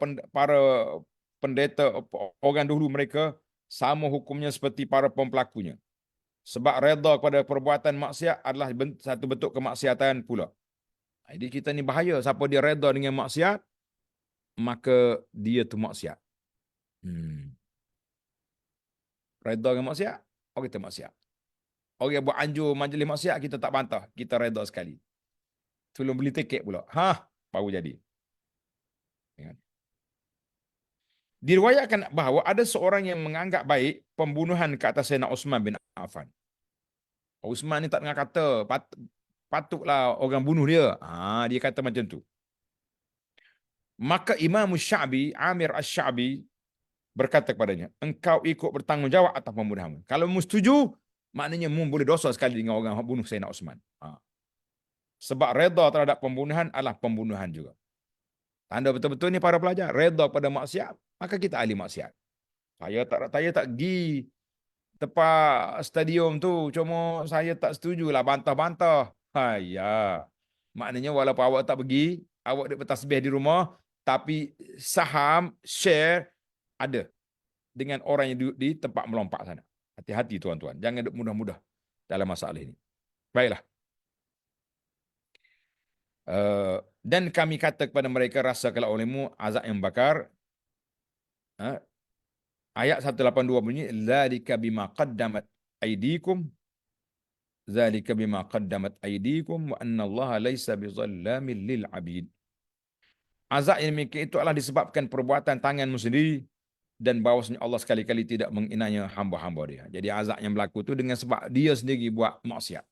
pendeta orang dulu mereka sama hukumnya seperti para pempelakunya. Sebab redha kepada perbuatan maksiat adalah satu bentuk kemaksiatan pula. Jadi kita ni bahaya. Siapa dia redha dengan maksiat, maka dia tu maksiat. Redha dengan maksiat, orang kita maksiat. Orang yang buat anjur majlis maksiat, kita tak bantah. Kita redha sekali. Sebelum beli tiket pula. Baru jadi. Diriwayatkan bahawa ada seorang yang menganggap baik pembunuhan ke atas Sayyidina Uthman bin Affan. Uthman ni tak dengar kata, patutlah orang bunuh dia. Dia kata macam tu. Maka Imam Sya'bi, Amir Asy-Sya'bi berkata kepadanya, engkau ikut bertanggungjawab atas pembunuhanmu. Kalau mu setuju, maknanya mu boleh dosa sekali dengan orang bunuh Sayyidina Uthman. Sebab redha terhadap pembunuhan adalah pembunuhan juga. Tanda betul-betul ni para pelajar, redha pada maksiat, maka kita ahli maksiat. Saya tak pergi tempat stadium tu, cuma saya tak setujulah bantah-bantah. Maknanya walaupun awak tak pergi, awak ada bertasbih di rumah, tapi saham, share ada dengan orang yang duduk di tempat melompat sana. Hati-hati tuan-tuan, jangan duduk mudah-mudah dalam masalah ini. Baiklah. Dan kami kata kepada mereka, rasakanlah olehmu azab yang bakar. Ayat 182 bunyi, zalika bima qaddamat aydikum, zalika bima qaddamat aydikum wa anna Allah laisa bizallamin lil abid. Azab yang demikian itu adalah disebabkan perbuatan tanganmu sendiri dan bahawasanya Allah sekali-kali tidak menginanya hamba-hamba dia. Jadi azab yang berlaku itu dengan sebab dia sendiri buat maksiat.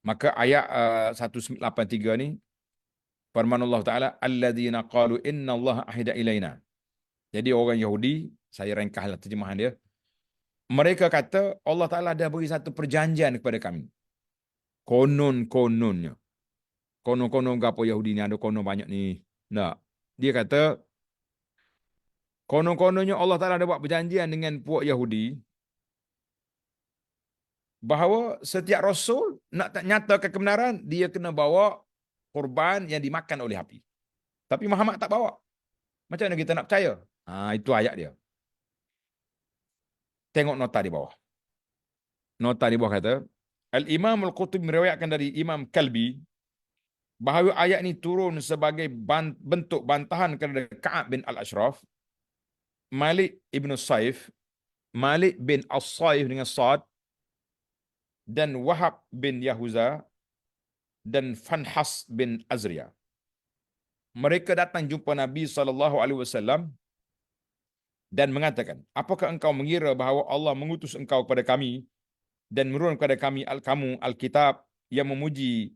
Maka ayat 183 ni firman Allah Ta'ala, alladzina qalu inna Allah ahida ilaina. Jadi orang Yahudi, saya ringkaslah terjemahan dia, mereka kata Allah Ta'ala dah beri satu perjanjian kepada kami. Konon-kononnya. Konon-konon apa Yahudi ni, ada konon banyak ni. Tak. Dia kata, konon-kononnya Allah Ta'ala ada buat perjanjian dengan puak Yahudi, bahawa setiap Rasul nak nyatakan kebenaran, dia kena bawa korban yang dimakan oleh api. Tapi Muhammad tak bawa. Macam mana kita nak percaya? Itu ayat dia. Tengok nota di bawah. Nota di bawah kata, Al-Imam Al-Qutubi meriwayatkan dari Imam Kalbi bahawa ayat ini turun sebagai bentuk bantahan kepada Ka'ab bin Al-Ashraf, Malik ibn Saif, Malik bin As-Saif dengan Sad, dan Wahab bin Yahuza, dan Fanhas bin Azriya. Mereka datang jumpa Nabi SAW dan mengatakan, apakah engkau mengira bahawa Allah mengutus engkau kepada kami dan menurunkan kepada kami Alkitab yang memuji,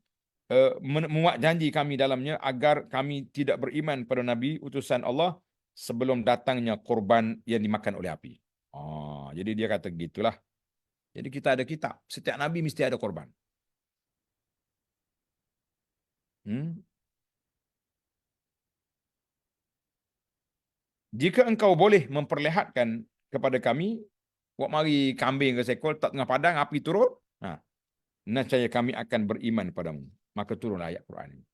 memuat janji kami dalamnya agar kami tidak beriman pada Nabi utusan Allah sebelum datangnya korban yang dimakan oleh api. Jadi dia kata gitulah. Jadi kita ada kitab. Setiap Nabi mesti ada korban. Jika engkau boleh memperlihatkan kepada kami Buat mari kambing ke sekol tak tengah padang api turun. Ha. Nescaya kami akan beriman padamu. Maka turunlah ayat Quran ini.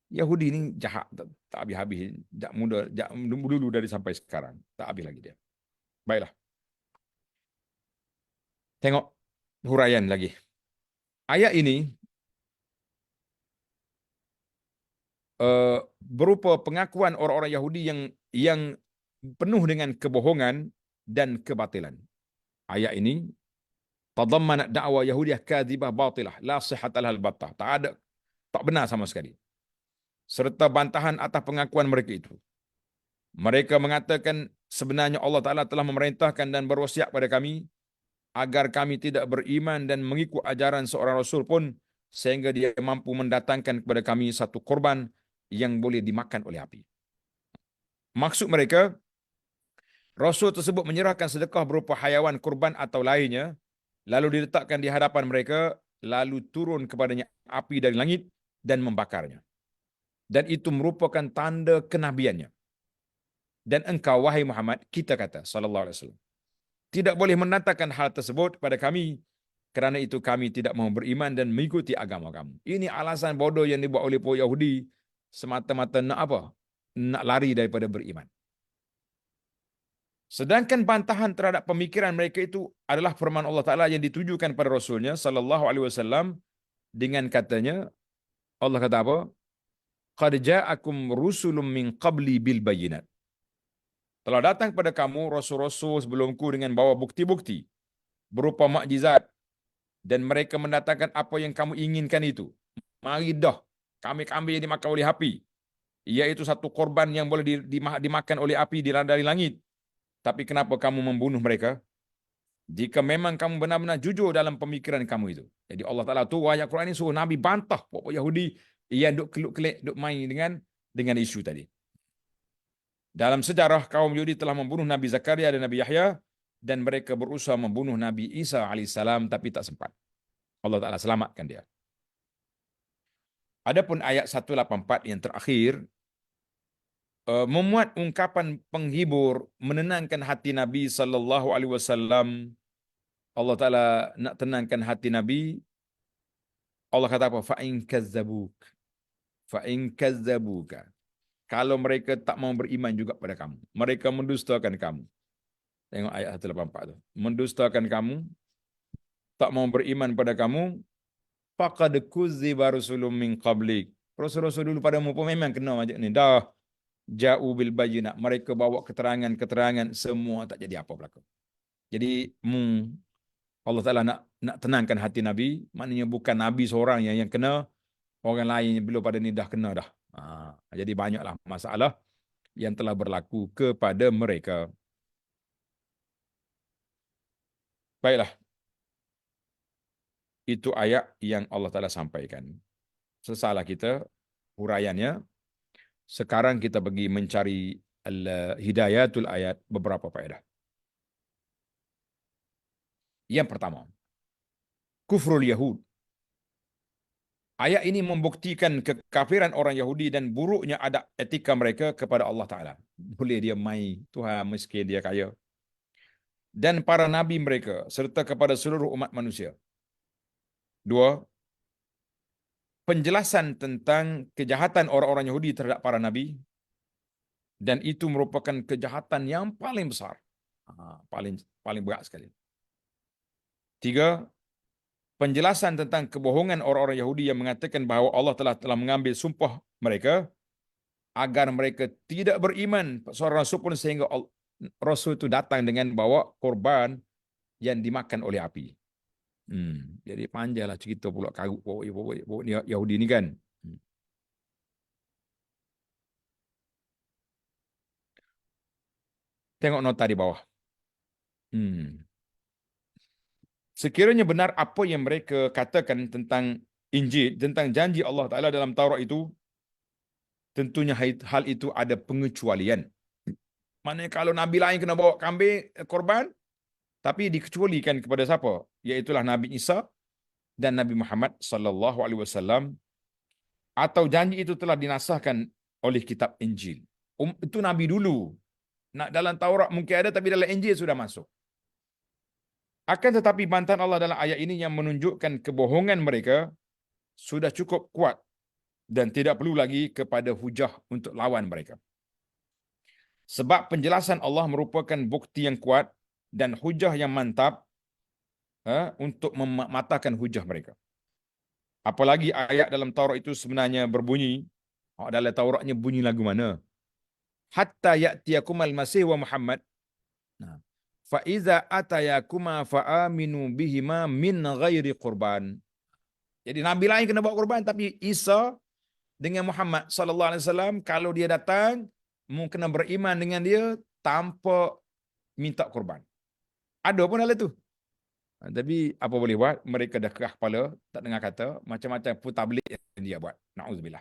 Yahudi ni jahat tak habis-habis. Jak muda, jak dulu dari sampai sekarang. Tak habis lagi dia. Baiklah. Tengok huraian lagi. Ayat ini berupa pengakuan orang-orang Yahudi yang penuh dengan kebohongan dan kebatilan. Ayat ini tadammanat da'wa Yahudiyah kadzibah batilah la sihhata lahal battah. Tak benar sama sekali. Serta bantahan atas pengakuan mereka itu. Mereka mengatakan sebenarnya Allah Ta'ala telah memerintahkan dan berwasiat pada kami agar kami tidak beriman dan mengikut ajaran seorang Rasul pun sehingga dia mampu mendatangkan kepada kami satu korban yang boleh dimakan oleh api. Maksud mereka, Rasul tersebut menyerahkan sedekah berupa haiwan kurban atau lainnya, lalu diletakkan di hadapan mereka, lalu turun kepadanya api dari langit dan membakarnya. Dan itu merupakan tanda kenabiannya. Dan engkau, wahai Muhammad, kita kata, sallallahu alaihi wasallam, tidak boleh mendatangkan hal tersebut pada kami, kerana itu kami tidak mau beriman dan mengikuti agama kamu. Ini alasan bodoh yang dibuat oleh pihak Yahudi, semata-mata nak apa? Nak lari daripada beriman. Sedangkan bantahan terhadap pemikiran mereka itu adalah firman Allah Ta'ala yang ditujukan pada Rasulnya sallallahu alaihi wasallam dengan katanya, Allah kata apa? Qad ja'akum rusulun min qabli bil bayyinat. Telah datang kepada kamu rasul-rasul sebelumku dengan bawa bukti-bukti berupa mukjizat dan mereka mendatangkan apa yang kamu inginkan itu. Mari dah, kambing-kambing yang dimakan oleh api, iaitu satu korban yang boleh dimakan oleh api dari langit. Tapi kenapa kamu membunuh mereka? Jika memang kamu benar-benar jujur dalam pemikiran kamu itu. Jadi Allah Ta'ala tu ayat Quran ini suruh Nabi bantah pokok Yahudi yang duk keluk-kelik, duk main dengan isu tadi. Dalam sejarah, kaum Yahudi telah membunuh Nabi Zakaria dan Nabi Yahya dan mereka berusaha membunuh Nabi Isa alaihissalam tapi tak sempat. Allah Ta'ala selamatkan dia. Adapun ayat 184 yang terakhir, memuat ungkapan penghibur, menenangkan hati Nabi sallallahu alaihi wasallam. Allah Taala nak tenangkan hati Nabi. Allah kata apa? Fa in kazzabuka. Kalau mereka tak mau beriman juga pada kamu, mereka mendustakan kamu. Tengok ayat 184 tu. Mendustakan kamu, tak mau beriman pada kamu, faqad kuzziba rusulun min qablik. Rasul-rasul dulu padamu pun memang kena macam ni. Dah ja'u bil bayyinat, mereka bawa keterangan-keterangan, semua tak jadi apa berlaku. Jadi Allah Ta'ala nak tenangkan hati Nabi, maknanya bukan Nabi seorang yang kena, orang lain yang belum pada ni dah kena dah. Jadi banyaklah masalah yang telah berlaku kepada mereka. Baiklah. Itu ayat yang Allah Ta'ala sampaikan. Sesalah kita huraiannya. Sekarang kita pergi mencari hidayatul ayat, beberapa faedah. Yang pertama, kufrul Yahud. Ayat ini membuktikan kekafiran orang Yahudi dan buruknya adab etika mereka kepada Allah Ta'ala. Boleh dia mai, Tuhan miskin dia kaya. Dan para nabi mereka, serta kepada seluruh umat manusia. Dua, penjelasan tentang kejahatan orang-orang Yahudi terhadap para nabi, dan itu merupakan kejahatan yang paling besar, paling berat sekali. Tiga, penjelasan tentang kebohongan orang-orang Yahudi yang mengatakan bahawa Allah telah mengambil sumpah mereka agar mereka tidak beriman seorang rasul pun, sehingga rasul itu datang dengan bawa korban yang dimakan oleh api. Jadi panjanglah cerita pula karut Yahudi ni kan. Tengok nota di bawah. Sekiranya benar apa yang mereka katakan tentang Injil, tentang janji Allah Ta'ala dalam Taurat itu, tentunya hal itu ada pengecualian. Maknanya kalau Nabi lain kena bawa kambing korban, tapi dikecualikan kepada siapa? Iaitulah Nabi Isa dan Nabi Muhammad sallallahu alaihi wasallam, atau janji itu telah dinasahkan oleh kitab Injil. Itu Nabi dulu. Nak dalam Taurat mungkin ada, tapi dalam Injil sudah masuk. Akan tetapi bantahan Allah dalam ayat ini yang menunjukkan kebohongan mereka sudah cukup kuat dan tidak perlu lagi kepada hujah untuk lawan mereka. Sebab penjelasan Allah merupakan bukti yang kuat dan hujah yang mantap untuk mematahkan hujah mereka. Apalagi ayat dalam Taurat itu sebenarnya berbunyi, dalam Tauratnya bunyi lagu mana? Hatta ya'tiyakumal masih wa Muhammad. Nah, fa iza atayakuma fa aminu bihima min ghairi qurban. Jadi nabi lain kena bawa korban, tapi Isa dengan Muhammad sallallahu alaihi wasallam kalau dia datang mu kena beriman dengan dia tanpa minta korban. Ada pun hal itu. Tapi apa boleh buat? Mereka dah kerah kepala, tak dengar kata, macam-macam putar belik yang dia buat. Na'udzubillah.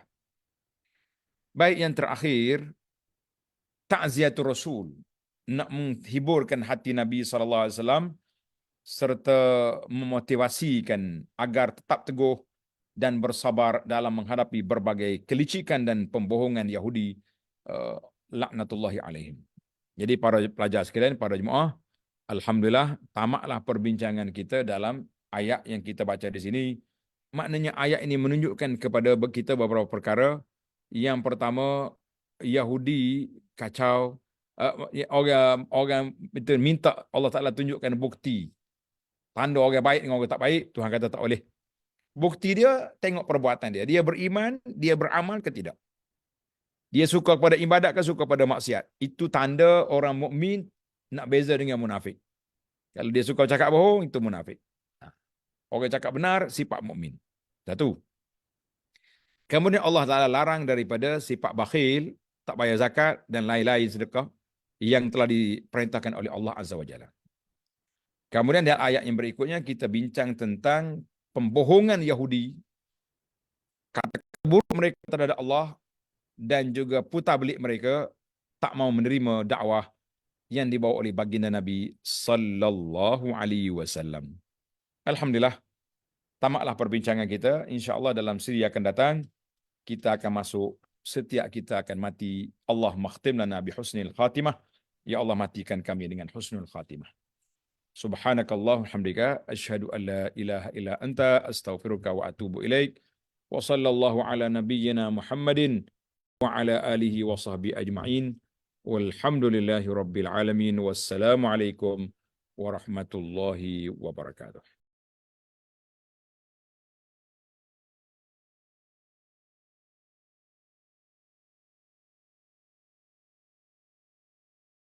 Baik, yang terakhir, ta'ziyatul Rasul. Nak menghiburkan hati Nabi SAW serta memotivasikan agar tetap teguh dan bersabar dalam menghadapi berbagai kelicikan dan pembohongan Yahudi, laknatullahi alaihim. Jadi para pelajar sekalian, para jemaah, alhamdulillah tamatlah perbincangan kita dalam ayat yang kita baca di sini. Maknanya ayat ini menunjukkan kepada kita beberapa perkara. Yang pertama, Yahudi kacau, orang minta Allah Taala tunjukkan bukti. Tanda orang baik dengan orang tak baik, Tuhan kata tak boleh. Bukti dia tengok perbuatan dia. Dia beriman, dia beramal ke tidak? Dia suka kepada ibadat ke suka pada maksiat? Itu tanda orang mukmin nak beza dengan munafik. Kalau dia suka cakap bohong, itu munafik. Orang cakap benar, sifat mukmin. Satu. Kemudian Allah Taala larang daripada sifat bakhil, tak bayar zakat dan lain-lain sedekah yang telah diperintahkan oleh Allah Azza wa Jalla. Kemudian di ayat yang berikutnya kita bincang tentang pembohongan Yahudi, kata buruk mereka terhadap Allah dan juga putar belik mereka tak mau menerima dakwah yang dibawa oleh baginda Nabi sallallahu alaihi wasallam. Alhamdulillah, tamatlah perbincangan kita. Insya-Allah dalam siri akan datang kita akan masuk, setiap kita akan mati. Allah makhtim lana bi husnil khatimah. Ya Allah, matikan kami dengan husnul khatimah. Subhanakallahumma hamdika asyhadu an la ilaha illa anta astaghfiruka wa atubu ilaik. Wa sallallahu ala nabiyyina Muhammadin wa ala alihi wa sahbihi ajma'in. Walhamdulillahi rabbil alamin. Wassalamu alaikum warahmatullahi wabarakatuh.